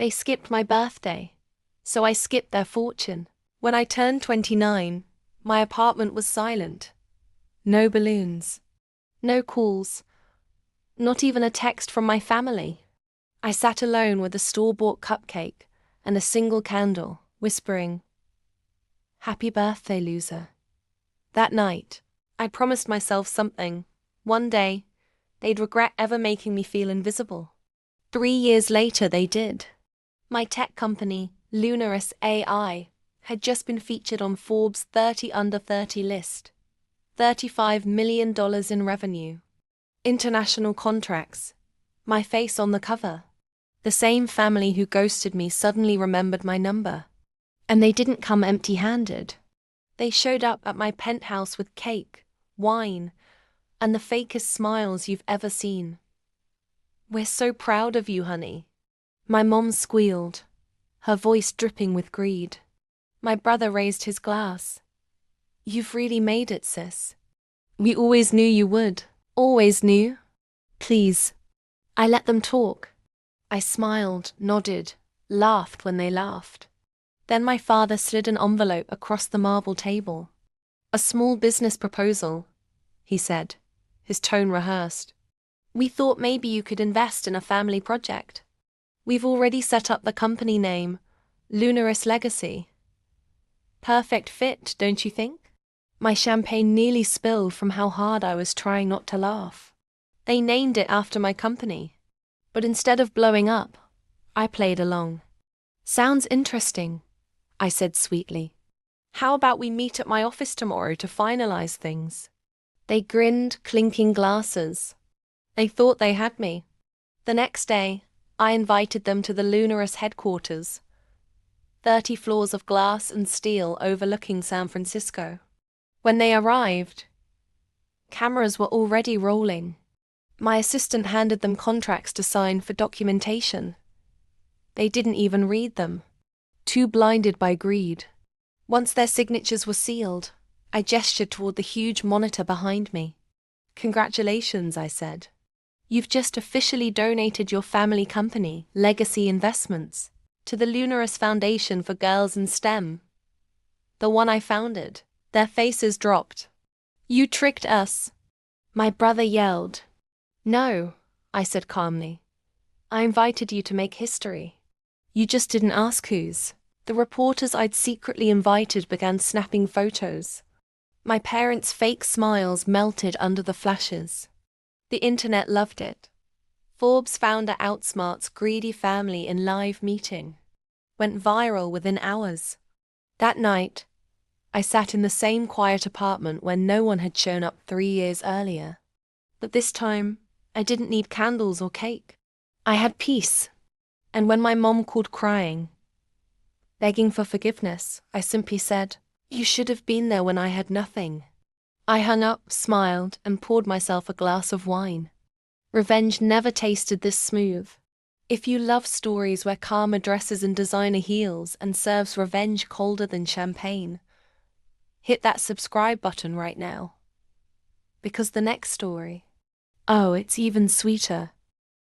They skipped my birthday, so I skipped their fortune. When I turned 29, my apartment was silent. No balloons. No calls. Not even a text from my family. I sat alone with a store-bought cupcake and a single candle, whispering, "Happy birthday, loser." That night, I promised myself something. One day, they'd regret ever making me feel invisible. 3 years later, they did. My tech company, Lunaris AI, had just been featured on Forbes' 30 Under 30 list. $35 million in revenue. International contracts. My face on the cover. The same family who ghosted me suddenly remembered my number. And they didn't come empty-handed. They showed up at my penthouse with cake, wine, and the fakest smiles you've ever seen. "We're so proud of you, honey." My mom squealed, her voice dripping with greed. My brother raised his glass. "You've really made it, sis. We always knew you would. Always knew." "Please." I let them talk. I smiled, nodded, laughed when they laughed. Then my father slid an envelope across the marble table. "A small business proposal," he said, his tone rehearsed. "We thought maybe you could invest in a family project. We've already set up the company name, Lunaris Legacy. Perfect fit, don't you think?" My champagne nearly spilled from how hard I was trying not to laugh. They named it after my company. But instead of blowing up, I played along. "Sounds interesting," I said sweetly. "How about we meet at my office tomorrow to finalize things?" They grinned, clinking glasses. They thought they had me. The next day, I invited them to the Lunaris headquarters. 30 floors of glass and steel overlooking San Francisco. When they arrived, cameras were already rolling. My assistant handed them contracts to sign for documentation. They didn't even read them, too blinded by greed. Once their signatures were sealed, I gestured toward the huge monitor behind me. "Congratulations," I said. "You've just officially donated your family company, Legacy Investments, to the Lunaris Foundation for Girls in STEM. The one I founded." Their faces dropped. "You tricked us," my brother yelled. "No," I said calmly. "I invited you to make history. You just didn't ask whose." The reporters I'd secretly invited began snapping photos. My parents' fake smiles melted under the flashes. The internet loved it. Forbes founder outsmarts greedy family in live meeting. Went viral within hours. That night, I sat in the same quiet apartment where no one had shown up 3 years earlier. But this time, I didn't need candles or cake. I had peace. And when my mom called crying, begging for forgiveness, I simply said, "You should have been there when I had nothing." I hung up, smiled, and poured myself a glass of wine. Revenge never tasted this smooth. If you love stories where karma dresses in designer heels and serves revenge colder than champagne, hit that subscribe button right now. Because the next story, oh, it's even sweeter.